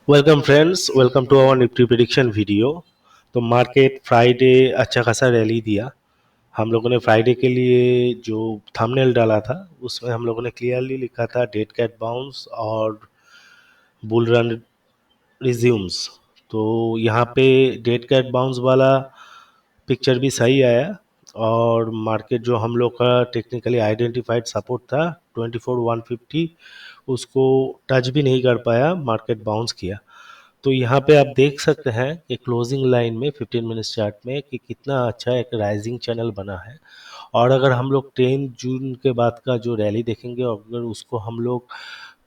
Welcome friends, welcome to our Nifty prediction video. तो market Friday अच्छा खासा rally दिया। हम लोगों ने फ्राइडे के लिए जो थंबनेल डाला था उसमें हम लोगों ने क्लियरली लिखा था डेड कैट बाउंस और बुल रन रिज्यूम्स। तो यहाँ पे डेड कैट बाउंस वाला पिक्चर भी सही आया और मार्केट जो हम लोग का टेक्निकली आइडेंटिफाइड सपोर्ट था 24,150 उसको टच भी नहीं कर पाया, मार्केट बाउंस किया। तो यहाँ पे आप देख सकते हैं कि क्लोजिंग लाइन में 15 मिनट्स चार्ट में कि कितना अच्छा एक राइजिंग चैनल बना है। और अगर हम लोग 10 जून के बाद का जो रैली देखेंगे और अगर उसको हम लोग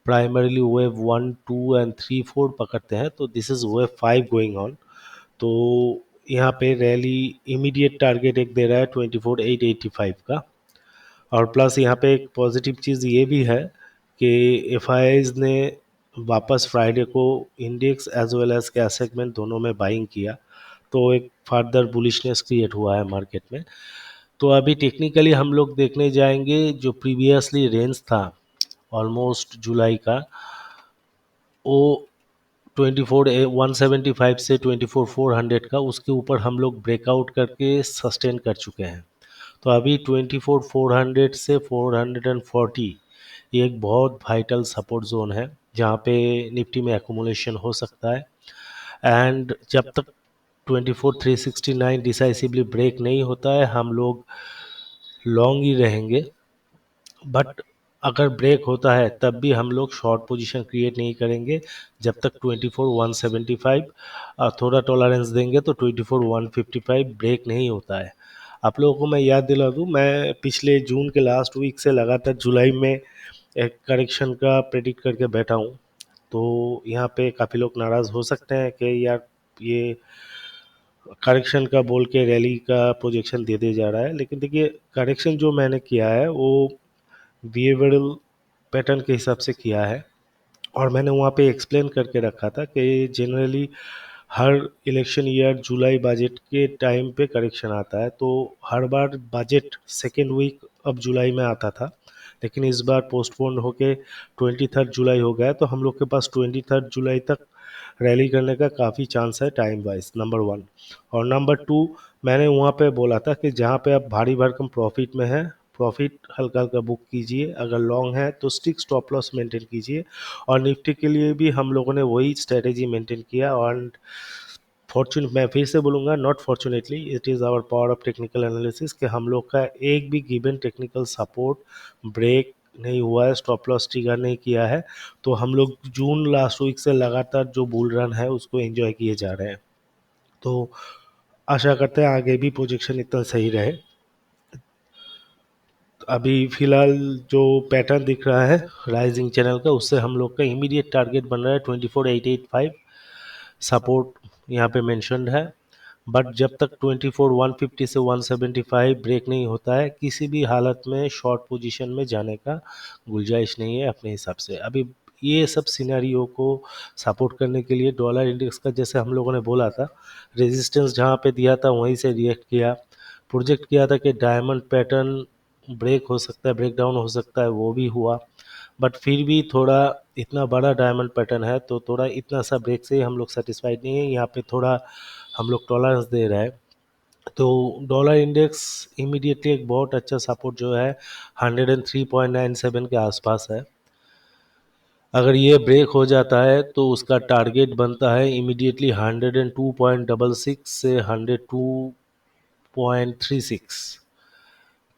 प्राइमरीली वेव 1, 2 एंड 3, 4 पकड़ते हैं तो this is wave 5 going on. तो यहाँ पे रैली इमीडिएट टारगेट एक दे रहा है 24,885 का। और प्लस यहाँ पे एक पॉजिटिव चीज़ ये भी है कि एफ ने वापस फ्राइडे को index as well as cash segment दोनों में बाइंग किया। तो एक फर्दर बुलिशनेस क्रिएट हुआ है मार्केट में। तो अभी टेक्निकली हम लोग देखने जाएंगे जो प्रीवियसली रेंज था ऑलमोस्ट जुलाई का, वो 24,175 से 24,400 का, उसके ऊपर हम लोग ब्रेकआउट करके सस्टेन कर चुके हैं। तो अभी 24,400 से 440 ये एक बहुत वाइटल सपोर्ट जोन है जहाँ पे निफ्टी में एकुमुलेशन हो सकता है। एंड जब तक 24,369 डिसाइसिवली ब्रेक नहीं होता है हम लोग लॉन्ग ही रहेंगे। बट अगर ब्रेक होता है तब भी हम लोग शॉर्ट पोजीशन क्रिएट नहीं करेंगे जब तक 24,175 थोड़ा टॉलरेंस देंगे तो 24,155 ब्रेक नहीं होता है। आप लोगों को मैं याद दिला दूं, मैं पिछले जून के लास्ट वीक से लगातार जुलाई में एक करेक्शन का प्रेडिक्ट करके बैठा हूँ। तो यहाँ पे काफ़ी लोग नाराज़ हो सकते हैं कि यार ये करेक्शन का बोल के रैली का प्रोजेक्शन दे दिया जा रहा है, लेकिन देखिए करेक्शन जो मैंने किया है वो बिहेवियरल पैटर्न के हिसाब से किया है। और मैंने वहाँ पे एक्सप्लेन करके रखा था कि जनरली हर इलेक्शन ईयर जुलाई बजट के टाइम पे करेक्शन आता है। तो हर बार बजट सेकेंड वीक अब जुलाई में आता था, लेकिन इस बार पोस्टपोन होके 23 जुलाई हो गया है। तो हम लोग के पास 23 जुलाई तक रैली करने का काफ़ी चांस है टाइम वाइज, नंबर वन। और नंबर टू, मैंने वहाँ पे बोला था कि जहाँ पे आप भारी भरकम प्रॉफिट में है, प्रॉफिट हल्का हल्का बुक कीजिए, अगर लॉन्ग है तो स्टिक स्टॉप लॉस मेंटेन कीजिए। और निफ्टी के लिए भी हम लोगों ने वही स्ट्रेटेजी मेंटेन किया। और फॉर्चून मैं फिर से बोलूँगा, not fortunately, it is our power of technical analysis कि हम लोग का एक भी गिवन टेक्निकल सपोर्ट ब्रेक नहीं हुआ है, स्टॉप लॉस ट्रिगर नहीं किया है। तो हम लोग जून लास्ट वीक से लगातार जो बुल रन है उसको एंजॉय किए जा रहे हैं। तो आशा करते हैं आगे भी प्रोजेक्शन इतना सही रहे। अभी फिलहाल जो पैटर्न दिख रहा है राइजिंग चैनल का, उससे हम लोग का इमीडिएट टारगेट बन रहा है 24,885, सपोर्ट यहाँ पे मेंशन्ड है। बट जब तक 24,150 से 175 ब्रेक नहीं होता है किसी भी हालत में शॉर्ट पोजीशन में जाने का गुंजाइश नहीं है अपने हिसाब से। अभी ये सब सिनेरियो को सपोर्ट करने के लिए डॉलर इंडेक्स का, जैसे हम लोगों ने बोला था, रेजिस्टेंस जहाँ पे दिया था वहीं से रिएक्ट किया। प्रोजेक्ट किया था कि डायमंड पैटर्न ब्रेक हो सकता है, ब्रेक डाउन हो सकता है, वो भी हुआ। बट फिर भी थोड़ा इतना बड़ा डायमंड पैटर्न है तो थोड़ा इतना सा ब्रेक से हम लोग सेटिस्फाइड नहीं है। यहाँ पे थोड़ा हम लोग टॉलरेंस दे रहे हैं। तो डॉलर इंडेक्स इमीडिएटली एक बहुत अच्छा सपोर्ट जो है 103.97 के आसपास है। अगर ये ब्रेक हो जाता है तो उसका टारगेट बनता है इमीडिएटली 102.66 से 102.36।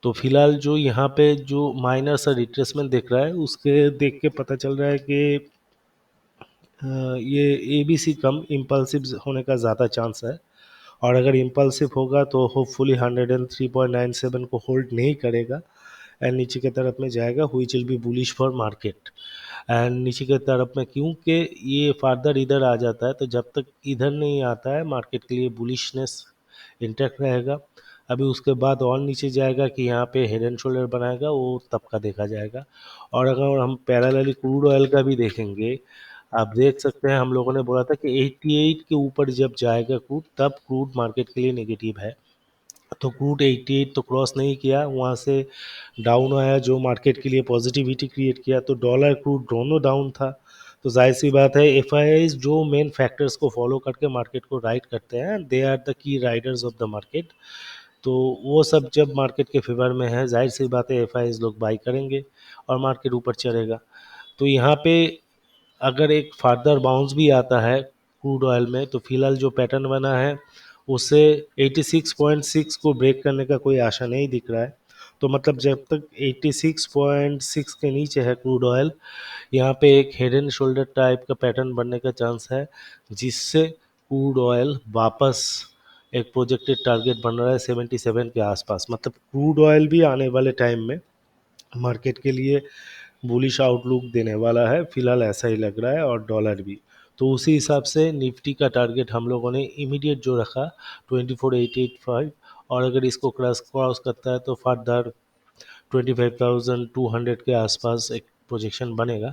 तो फिलहाल जो यहाँ पे जो माइनर सा रिट्रेसमेंट दिख रहा है उसके देख के पता चल रहा है कि ये एबीसी कम इम्पल्सिव होने का ज़्यादा चांस है। और अगर इम्पल्सिव होगा तो होपफुली 103.97 को होल्ड नहीं करेगा एंड नीचे की तरफ में जाएगा, which will be bullish for market. And नीचे की तरफ में क्योंकि ये फर्दर इधर आ जाता है तो जब तक इधर नहीं आता है मार्केट के लिए बुलिशनेस इंटैक्ट रहेगा। अभी उसके बाद और नीचे जाएगा कि यहाँ पे हेड एंड शोल्डर बनाएगा, वो तब का देखा जाएगा। और अगर हम पैरेलली क्रूड ऑयल का भी देखेंगे, आप देख सकते हैं हम लोगों ने बोला था कि 88 के ऊपर जब जाएगा क्रूड तब क्रूड मार्केट के लिए नेगेटिव है। तो क्रूड 88 तो क्रॉस नहीं किया, वहाँ से डाउन आया जो मार्केट के लिए पॉजिटिविटी क्रिएट किया। तो डॉलर क्रूड दोनों डाउन था। तो जाहिर सी बात है एफआईआईज जो मेन फैक्टर्स को फॉलो करके मार्केट को राइड करते हैं, they are the key riders of the market. तो वो सब जब मार्केट के फेवर में है, जाहिर सी बात है एफआईआईज लोग बाई करेंगे और मार्केट ऊपर चलेगा। तो यहाँ पे अगर एक फर्दर बाउंस भी आता है क्रूड ऑयल में, तो फिलहाल जो पैटर्न बना है उससे 86.6 को ब्रेक करने का कोई आशा नहीं दिख रहा है। तो मतलब जब तक 86.6 के नीचे है क्रूड ऑयल, यहाँ पे एक हेड एंड शोल्डर टाइप का पैटर्न बनने का चांस है, जिससे क्रूड ऑयल वापस एक प्रोजेक्टेड टारगेट बन रहा है 77 के आसपास। मतलब क्रूड ऑयल भी आने वाले टाइम में मार्केट के लिए बुलिश आउटलुक देने वाला है, फिलहाल ऐसा ही लग रहा है, और डॉलर भी। तो उसी हिसाब से निफ्टी का टारगेट हम लोगों ने इमीडिएट जो रखा 24,885, और अगर इसको क्रॉस क्रॉस करता है तो फर्दर 25,200 के आसपास एक प्रोजेक्शन बनेगा।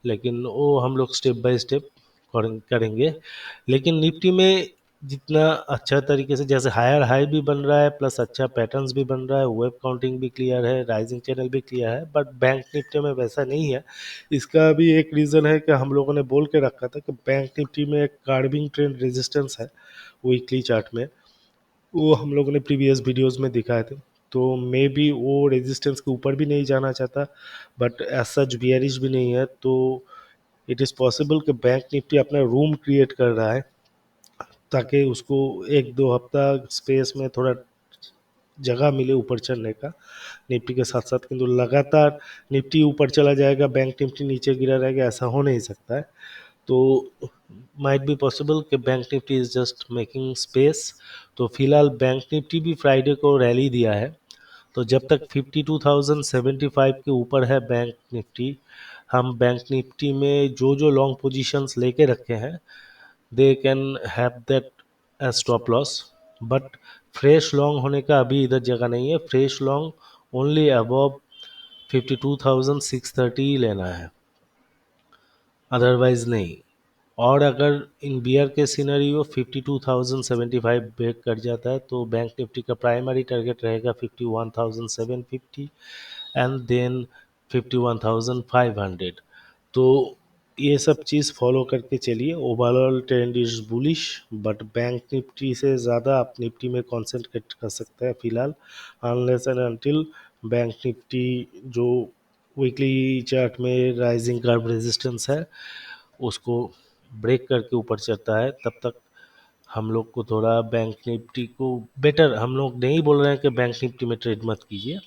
लेकिन वो हम लोग स्टेप बाय स्टेप करेंगे। लेकिन निफ्टी में जितना अच्छा तरीके से, जैसे हायर हाई भी बन रहा है प्लस अच्छा पैटर्न्स भी बन रहा है, वेब काउंटिंग भी क्लियर है, राइजिंग चैनल भी क्लियर है, बट बैंक निफ्टी में वैसा नहीं है। इसका भी एक रीज़न है कि हम लोगों ने बोल के रखा था कि बैंक निफ्टी में एक कार्विंग ट्रेंड रेजिस्टेंस है वीकली चार्ट में, वो हम लोगों ने प्रीवियस वीडियोस में दिखाए थे। तो मे बी वो रेजिस्टेंस के ऊपर भी नहीं जाना चाहता, बट एज सच बियरिश भी नहीं है। तो इट इज़ पॉसिबल कि बैंक निफ्टी अपना रूम क्रिएट कर रहा है, ताकि उसको एक दो हफ्ता स्पेस में थोड़ा जगह मिले ऊपर चढ़ने का निफ्टी के साथ साथ। किंतु लगातार निफ्टी ऊपर चला जाएगा, बैंक निफ्टी नीचे गिरा रहेगा, ऐसा हो नहीं सकता है। तो माइट बी पॉसिबल कि bank Nifty is just making space. तो फिलहाल बैंक निफ्टी भी फ्राइडे को रैली दिया है। तो जब तक 52,075 के ऊपर है बैंक निफ्टी, हम बैंक निफ्टी में जो जो लॉन्ग पोजीशंस लेके रखे हैं, they can have that as stop loss. But fresh long होने का अभी इधर जगह नहीं है। फ्रेश लॉन्ग ओनली अबव 52,630 लेना है, अदरवाइज नहीं। और अगर इन बियर के सिनेरियो 52,075 ब्रेक कर जाता है, तो बैंक निफ्टी का प्राइमरी टारगेट रहेगा 51,750 एंड देन 51,500। तो ये सब चीज़ फॉलो करके चलिए। Overall trend is bullish, but bank Nifty से ज़्यादा आप निफ्टी में कॉन्सेंट्रेट कर सकते हैं फिलहाल, unless and until bank Nifty जो वीकली चार्ट में राइजिंग कर्व रेजिस्टेंस है उसको ब्रेक करके ऊपर चलता है, तब तक हम लोग को थोड़ा बैंक निफ्टी को बेटर, हम लोग नहीं बोल रहे हैं कि बैंक निफ्टी में ट्रेड मत कीजिए,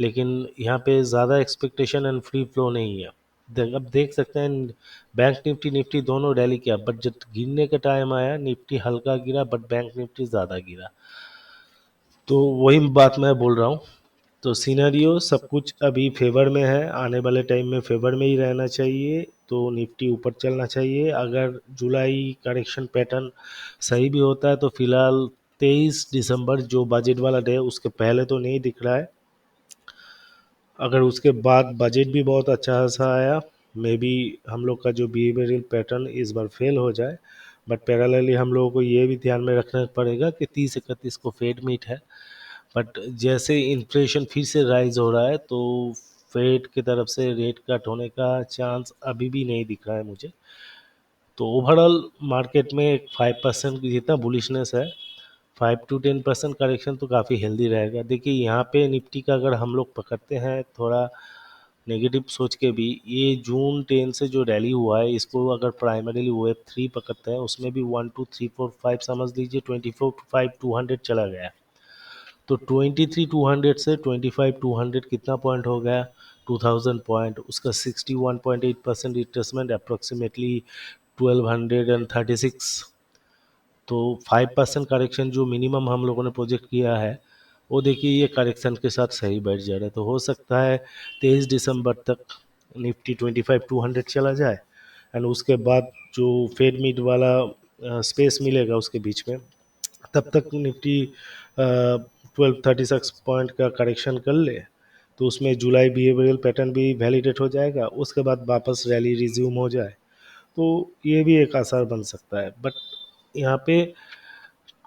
लेकिन यहाँ पे ज़्यादा एक्सपेक्टेशन एंड फ्री फ्लो नहीं है। अब देख सकते हैं बैंक निफ्टी निफ्टी दोनों रैली किया, बट जब गिरने का टाइम आया निफ्टी हल्का गिरा बट बैंक निफ्टी ज़्यादा गिरा। तो वही बात मैं बोल रहा हूँ। तो सिनेरियो सब कुछ अभी फेवर में है, आने वाले टाइम में फेवर में ही रहना चाहिए। तो निफ्टी ऊपर चलना चाहिए। अगर जुलाई करेक्शन पैटर्न सही भी होता है तो फिलहाल 23 दिसंबर जो बजट वाला डे है उसके पहले तो नहीं दिख रहा है। अगर उसके बाद बजट भी बहुत अच्छा सा आया, मे बी हम लोग का जो बिहेवियरल पैटर्न इस बार फेल हो जाए। बट पैरेलली हम लोगों को ये भी ध्यान में रखना पड़ेगा कि 30-31 को फेड मीट है। बट जैसे इन्फ्लेशन फिर से राइज हो रहा है, तो फेड की तरफ से रेट कट होने का चांस अभी भी नहीं दिख रहा है मुझे। तो ओवरऑल मार्केट में एक 5% जितना बुलिशनेस है, 5 to 10% करेक्शन तो काफ़ी हेल्दी रहेगा। देखिए यहाँ पे निफ्टी का अगर हम लोग पकड़ते हैं थोड़ा नेगेटिव सोच के भी, ये जून 10 से जो रैली हुआ है इसको अगर प्राइमरीली वेब 3 पकड़ते हैं, उसमें भी 1 2 3 4 5 समझ लीजिए 24 5 200 चला गया। तो 23 200 से 25 200 कितना पॉइंट हो गया, 2000 पॉइंट। उसका 61.8% रिट्रेसमेंट, अप्रोक्सीमेटली 1236। तो 5% करेक्शन जो मिनिमम हम लोगों ने प्रोजेक्ट किया है, वो देखिए ये करेक्शन के साथ सही बैठ जा रहा है। तो हो सकता है 23 दिसंबर तक निफ्टी 25 200 चला जाए, एंड उसके बाद जो फेड मीट वाला स्पेस मिलेगा उसके बीच में, तब तक निफ्टी 1236 पॉइंट का करेक्शन कर ले, तो उसमें जुलाई बिहेवियरल पैटर्न भी वैलिडेट हो जाएगा, उसके बाद वापस रैली रिज्यूम हो जाए। तो ये भी एक आसार बन सकता है। बट यहाँ पे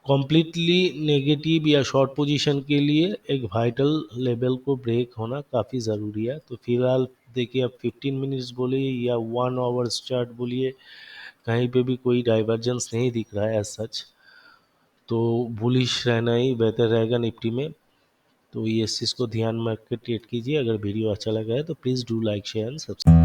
कम्प्लीटली नेगेटिव या शॉर्ट पोजीशन के लिए एक वाइटल लेवल को ब्रेक होना काफ़ी ज़रूरी है। तो फिलहाल देखिए, अब 15 मिनट्स बोलिए या 1 आवर्स चार्ट बोलिए, कहीं पे भी कोई डाइवर्जेंस नहीं दिख रहा है एज सच। तो बुलिश रहना ही बेहतर रहेगा निफ्टी में। तो ये इस चीज़ को ध्यान में रख के ट्रेड कीजिए। अगर वीडियो अच्छा लगा है तो please do like share and subscribe.